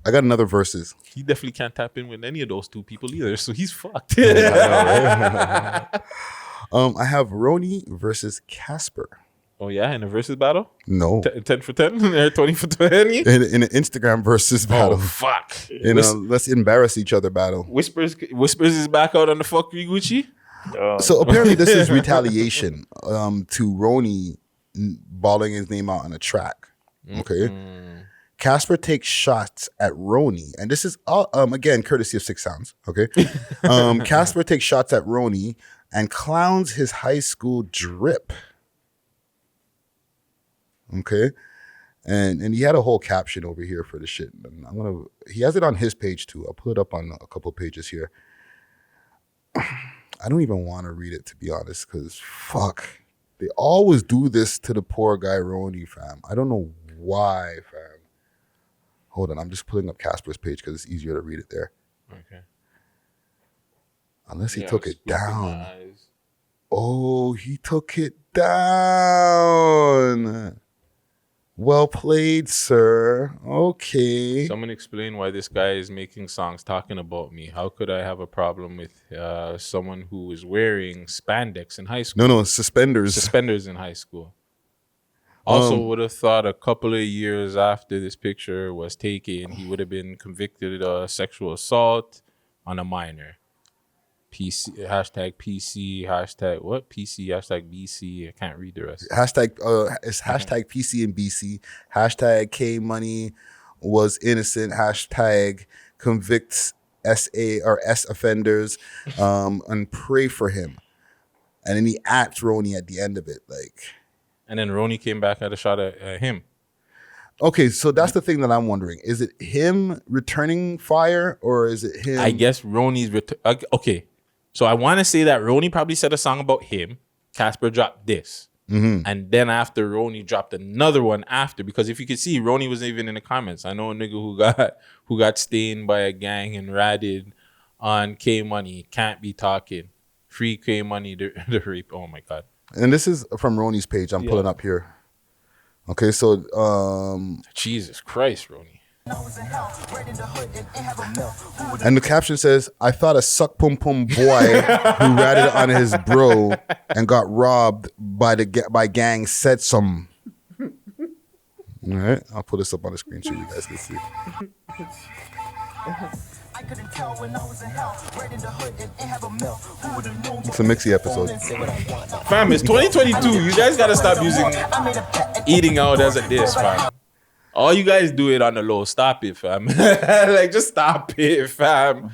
I got another verses. He definitely can't tap in with any of those two people either, so he's fucked. I have Roney versus Casper. Oh yeah, in a versus battle? No. 10 for 10 or 20 for 20? In an Instagram versus battle. Oh, fuck. In a let's embarrass each other battle. Whispers is back out on the fuckery Gucci? So apparently this is retaliation to Roney bawling his name out on a track. Okay. Casper takes shots at Roney, and this is again courtesy of 6 Sounds. Okay. Casper takes shots at Roney and clowns his high school drip. Okay. And he had a whole caption over here for the shit. And he has it on his page too. I'll put it up on a couple pages here. I don't even want to read it, to be honest, because fuck. They always do this to the poor guy Roney, fam. I don't know why, fam. Hold on, I'm just pulling up Casper's page because it's easier to read it there. Okay. Unless he took it down. Oh, he took it down. Well played, sir. Okay. Someone explain why this guy is making songs talking about me. How could I have a problem with someone who is wearing spandex in high school? No, suspenders. Suspenders in high school. Also would have thought a couple of years after this picture was taken, he would have been convicted of sexual assault on a minor. PC, hashtag PC, hashtag what? PC, hashtag BC. I can't read the rest. It's hashtag PC and BC. Hashtag K Money was innocent. Hashtag convicts SA or S offenders and pray for him. And then he at Roney at the end of it. And then Roney came back at a shot at him. Okay, so that's the thing that I'm wondering. Is it him returning fire or is it him? I guess Roney's okay. So I want to say that Roney probably said a song about him. Casper dropped this. And then after Roney dropped another one after, because if you could see, Roney was even in the comments. I know a nigga who got stained by a gang and ratted on K Money. Can't be talking. Free K Money, the rape. Oh my God. And this is from Roney's page. I'm pulling up here. Okay, so Jesus Christ, Roney. And the caption says, I thought a suck pum pum boy who ratted on his bro and got robbed by gang said some. All right, I'll put this up on the screen so you guys can see. It's a mixy episode. Fam, it's 2022. You guys gotta stop using eating out as a diss, fam. All you guys do it on the low. Stop it, fam. Just stop it, fam.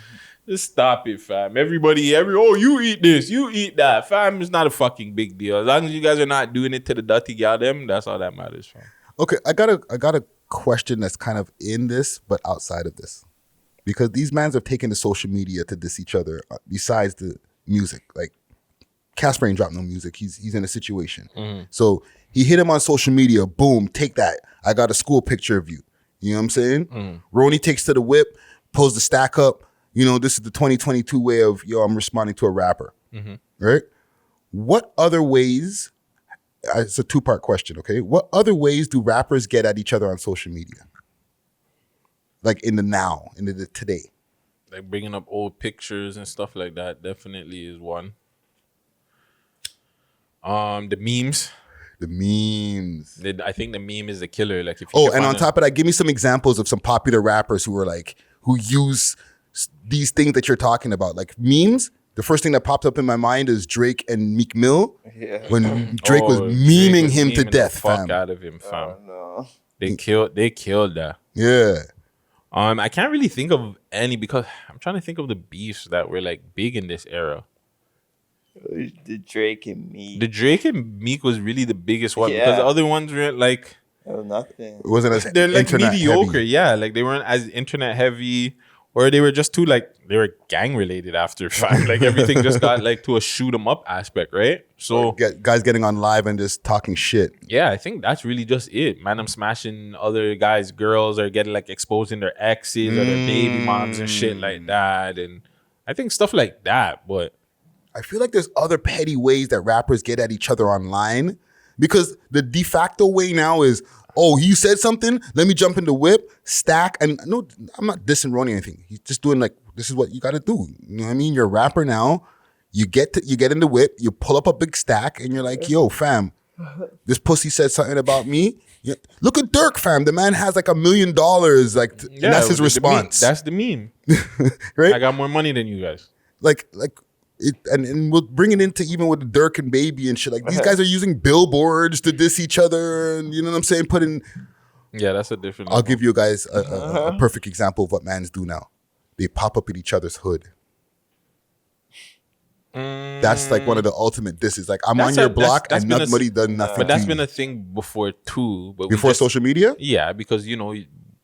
Just stop it, fam. You eat this, you eat that. Fam, it's not a fucking big deal. As long as you guys are not doing it to the dirty gal them, that's all that matters, fam. Okay, I got a question that's kind of in this, but outside of this. Because these mans have taken to social media to diss each other besides the music. Like, Casper ain't dropped no music. He's in a situation. So he hit him on social media. Boom, take that. I got a school picture of you. You know what I'm saying? Roney takes to the whip, pulls the stack up. You know, this is the 2022 way of, I'm responding to a rapper. Right? What other ways, it's a 2-part question, okay? What other ways do rappers get at each other on social media? Like in the today. Like bringing up old pictures and stuff like that definitely is one. The memes. I think the meme is the killer. Like if you and on top of that, give me some examples of some popular rappers who use these things that you're talking about. Like memes. The first thing that popped up in my mind is Drake and Meek Mill. Yeah. When Drake was memeing him to death, the fuck fam. out of him, fam. No. They killed that. Yeah. I can't really think of any because I'm trying to think of the beefs that were like big in this era. The Drake and Meek. The Drake and Meek was really the biggest one because the other ones were like nothing. It wasn't as they're like mediocre. Heavy. Yeah, like they weren't as internet heavy, or they were just too they were gang related after fact. Like everything just got like to a shoot 'em up aspect, right? So guys getting on live and just talking shit. Yeah, I think that's really just it. Man, I'm smashing other guys' girls or getting like exposing their exes or their baby moms and shit like that, and I think stuff like that, but. I feel like there's other petty ways that rappers get at each other online because the de facto way now is Oh, you said something? Let me jump in the whip, stack, and no, I'm not dissing Roney or anything. He's just doing like, this is what you got to do. You know what I mean? You're a rapper now. You get in the whip, you pull up a big stack, and you're like, yo, fam, this pussy said something about me. Yeah. Look at Dirk, fam. The man has like $1 million. Like, and that's his response. That's the meme. Right? I got more money than you guys. Like it, and we'll bring it into even with the Dirk and Baby and shit. Like, these guys are using billboards to diss each other, and you know what I'm saying? Yeah, that's a different. I'll give you guys a perfect example of what mans do now. They pop up at each other's hood. That's like one of the ultimate disses. Like, I'm on your block and nobody done nothing. But that's been a thing before too. But before social media? Yeah, because you know,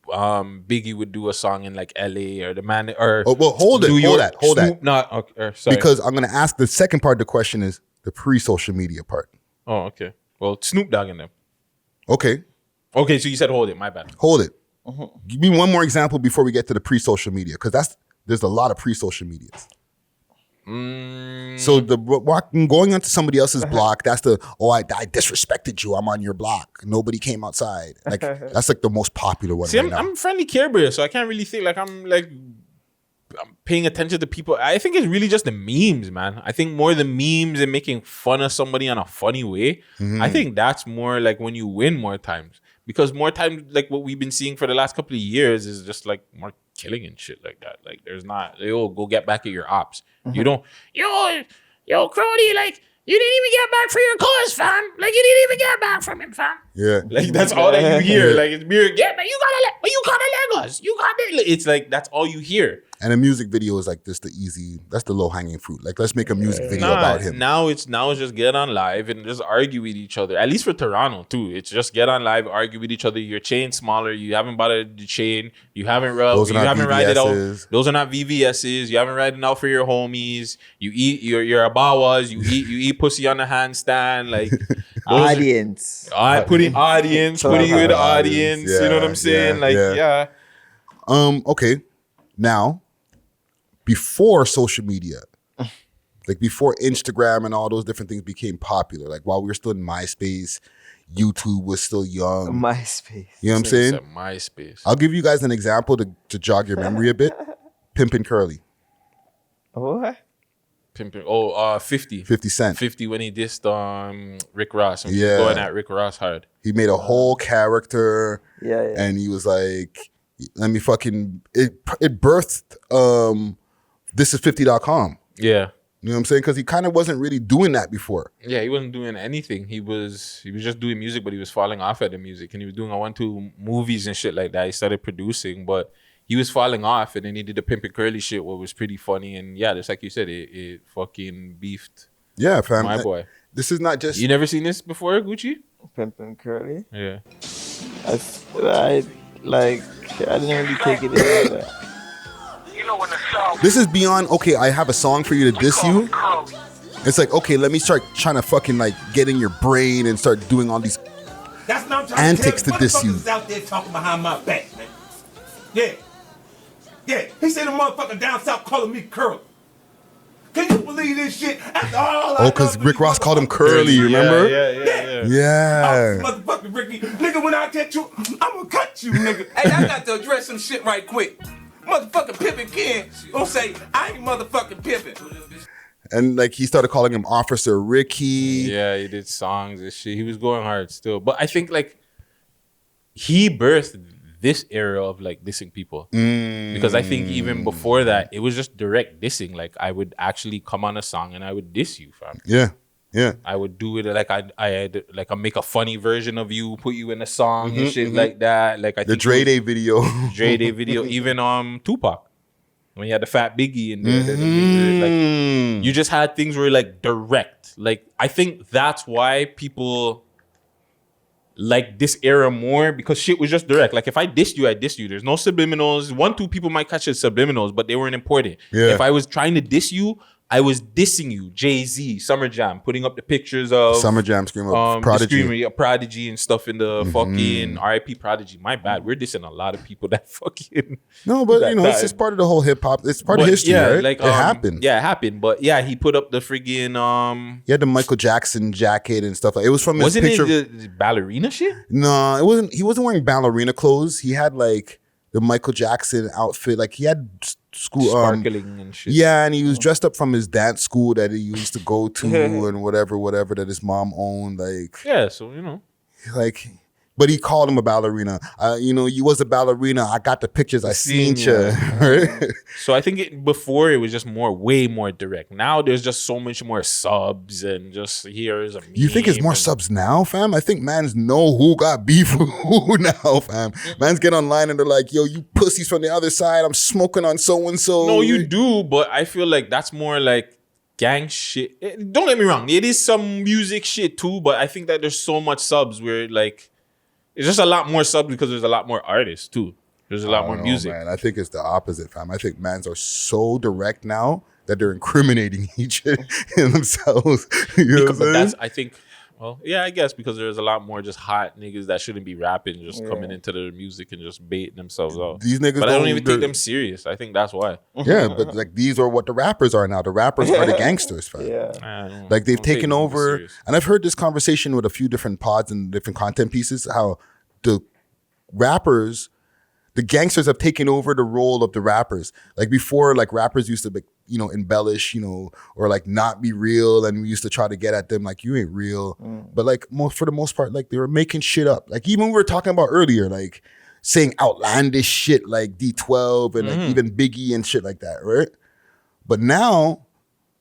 Biggie would do a song in like LA or the man or hold that. Not okay, sorry. Because I'm gonna ask the second part of the question is the pre-social media part. Oh, okay. Well, Snoop Dogg in them. Okay, so you said hold it. My bad. Hold it. Give me one more example before we get to the pre-social media, because there's a lot of pre-social medias. So going onto somebody else's block, that's I disrespected you. I'm on your block. Nobody came outside. Like, that's like the most popular one. See, right now. I'm friendly Care Bear, so I can't really think like I'm paying attention to people. I think it's really just the memes, man. I think more the memes and making fun of somebody in a funny way. I think that's more like when you win more times. Because more times, like what we've been seeing for the last couple of years is just like more killing and shit like that. Like, there's not, go get back at your ops. You don't, yo, Crony, like, you didn't even get back for your cause, fam. Like, you didn't even get back from him, fam. Yeah. Like, that's all that you hear. Like, it's mere, yeah, man, you gotta let us. You gotta, it's like, that's all you hear. And a music video is like this, that's the low hanging fruit. Like, let's make a music video about him. Now it's just get on live and just argue with each other. At least for Toronto too. It's just get on live, argue with each other. Your chain's smaller. You haven't bought a chain. You haven't ride it out. Those are not VVS's. You haven't ridden out for your homies. You eat your abawas. You eat pussy on the handstand. Like audience. Putting you in the audience. Yeah, you know what I'm saying? Okay. Now, before social media, like before Instagram and all those different things became popular, like while we were still in MySpace, YouTube was still young. MySpace. You know what I'm saying? MySpace. I'll give you guys an example to jog your memory a bit. Pimpin' Curly. What? Pimpin'. Oh, 50. 50 Cent. 50 when he dissed Rick Ross. He was going at Rick Ross hard. He made a whole character. Yeah. And he was like, let me fucking, it birthed thisis50.com. Yeah. You know what I'm saying? Because he kind of wasn't really doing that before. Yeah, he wasn't doing anything. He was just doing music, but he was falling off at the music. And he was doing 1-2 movies and shit like that. He started producing, but he was falling off. And then he did the Pimpin' Curly shit, what was pretty funny. And yeah, just like you said, it fucking beefed. Yeah, fam. My boy. This is not just... You never seen this before, Guttzy? Pimpin' Curly? Yeah. I didn't really take it in like that. This is beyond, okay, I have a song for you to diss you. It's like, okay, let me start trying to fucking like get in your brain and start doing all these antics to diss you. Out there talking behind my back, man. Yeah. He said the motherfucker down south calling me Curly. Can you believe this shit? After all because Rick Ross called him Curly, you remember? Yeah. Motherfucking Ricky. Nigga, when I catch you, I'm gonna cut you, nigga. Hey, I got to address some shit right quick. Motherfucking Pimpin' Ken gonna say, I ain't motherfucking Pimpin'. And like he started calling him Officer Ricky. Yeah, he did songs and shit. He was going hard still. But I think like he birthed this era of like dissing people. Because I think even before that, it was just direct dissing. Like I would actually come on a song and I would diss you, fam. Yeah. I would do it like I make a funny version of you, put you in a song and shit like that. Like the Dre Day video. Even Tupac. When you had the Fat Biggie in there, like you just had things where like direct. Like I think that's why people like this era more, because shit was just direct. Like if I dissed you, I dissed you. There's no subliminals. 1-2 people might catch it subliminals, but they weren't important. Yeah. If I was trying to diss you, I was dissing you, Jay-Z, Summer Jam, putting up the pictures of Summer Jam, Scream, Prodigy. Prodigy and stuff in the fucking RIP Prodigy. My bad. We're dissing a lot of people that fucking... No, but it's just part of the whole hip hop. It's part of history, right? Like, it happened. Yeah, it happened. But yeah, he put up the friggin'... He had the Michael Jackson jacket and stuff. It was from his Wasn't picture. it the ballerina shit? No, it wasn't. He wasn't wearing ballerina clothes. He had like the Michael Jackson outfit. Like he had school Sparkling and shit. Yeah, and he was dressed up from his dance school that he used to go to and whatever that his mom owned. Like yeah, so like. But he called him a ballerina. You was a ballerina. I got the pictures. I seen you. Right? So I think before it was just way more direct. Now there's just so much more subs and just here's a meme. You think it's more subs now, fam? I think mans know who got beef with who now, fam. Mans get online and they're like, yo, you pussies from the other side. I'm smoking on so-and-so. No, you do, but I feel like that's more like gang shit. Don't get me wrong. It is some music shit too, but I think that there's so much subs where like, it's just a lot more subs because there's a lot more artists too. There's a lot more music. Man. I think it's the opposite, fam. I think mans are so direct now that they're incriminating each in themselves. You know what I'm saying? That's, I think, well, yeah, I guess because there's a lot more just hot niggas that shouldn't be rapping, just coming into the music and just baiting themselves out. These niggas, but I don't even take them serious. I think that's why. Yeah, but like these are what the rappers are now. The rappers are the gangsters, fam. Yeah. Like they've taken over, and I've heard this conversation with a few different pods and different content pieces, how the rappers, the gangsters have taken over the role of the rappers. Like before, like rappers used to be, embellish, or like not be real, and we used to try to get at them like, you ain't real. But like for the most part, like they were making shit up. Like even we were talking about earlier, like saying outlandish shit like D12 and like even Biggie and shit like that, right? But now,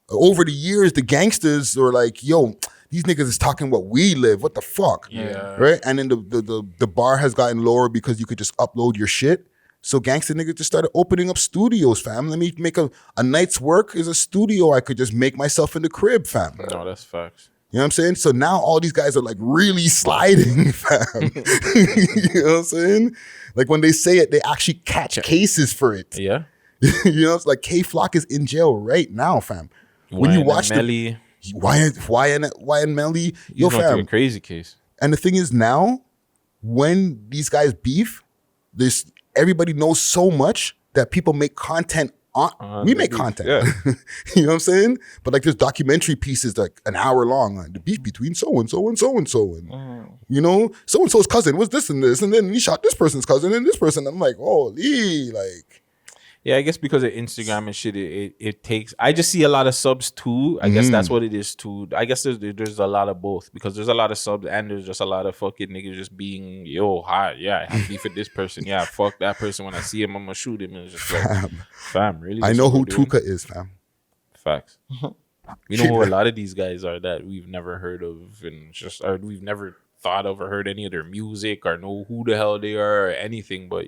over the years, the gangsters are like, yo, these niggas is talking what we live. What the fuck? Yeah. Right? And then the bar has gotten lower because you could just upload your shit. So gangster niggas just started opening up studios, fam. Let me make a night's work is a studio I could just make myself in the crib, fam. No, that's facts. You know what I'm saying? So now all these guys are like really sliding, fam. You know what I'm saying? Like when they say it, they actually catch cases for it. Yeah. It's like K-Flock is in jail right now, fam. When you watch Melly, why and Melly, yo, going through a fam. crazy case. And the thing is now, when these guys beef, everybody knows so much that people make content on. We make content. Yeah. You know what I'm saying? But like there's documentary pieces like an hour long on the beef between so-and-so and so-and-so. And so-and-so's cousin was this and this. And then he shot this person's cousin and this person. I'm like, holy, like. Yeah, I guess because of Instagram and shit, it takes. I just see a lot of subs too. I guess that's what it is too. I guess there's a lot of both because there's a lot of subs and there's just a lot of fucking niggas just being hi, yeah, I have beef with this person. Yeah, fuck that person. When I see him, I'm gonna shoot him. And it's just like, fam, really? I know who Tuka is, fam. Facts. We know who a lot of these guys are that we've never heard of and or we've never thought of or heard any of their music or know who the hell they are or anything. But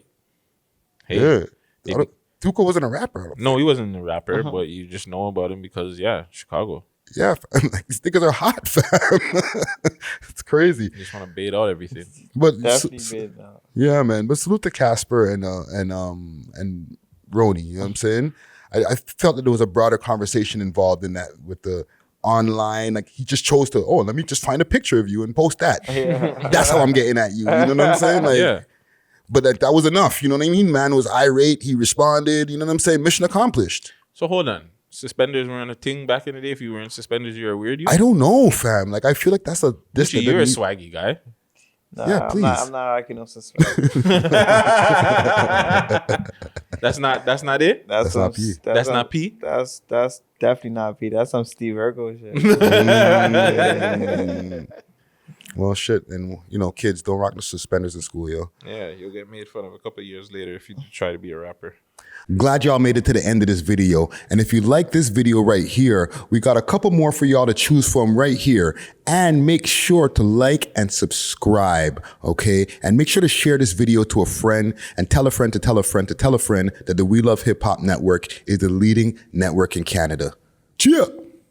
hey, yeah. Tuka wasn't a rapper. No, he wasn't a rapper, but you just know about him because, Chicago. Yeah, like, these niggas are hot, fam. It's crazy. You just want to bait out everything. But Definitely bait out. Yeah, man. But salute to Casper and Roney. You know what I'm saying? I felt that there was a broader conversation involved in that with the online. Like he just chose to, let me just find a picture of you and post that. Yeah. That's how I'm getting at you. You know what I'm saying? Like, yeah. But that was enough. You know what I mean? Man was irate. He responded. You know what I'm saying? Mission accomplished. So hold on. Suspenders weren't a thing back in the day. If you were in suspenders, you're a weird you? I don't know, fam. Like I feel like that's a this. You're a swaggy guy. Nah, yeah, please. I'm not rocking no suspenders. That's not it. That's not P. That's not P. That's definitely not P. That's some Steve Urkel shit. Well, shit, and kids don't rock the suspenders in school, yo. Yeah, you'll get made fun of a couple of years later if you try to be a rapper. Glad y'all made it to the end of this video. And if you like this video right here, we got a couple more for y'all to choose from right here. And make sure to like and subscribe, okay? And make sure to share this video to a friend and tell a friend to tell a friend to tell a friend that the We Love Hip Hop Network is the leading network in Canada. Cheer!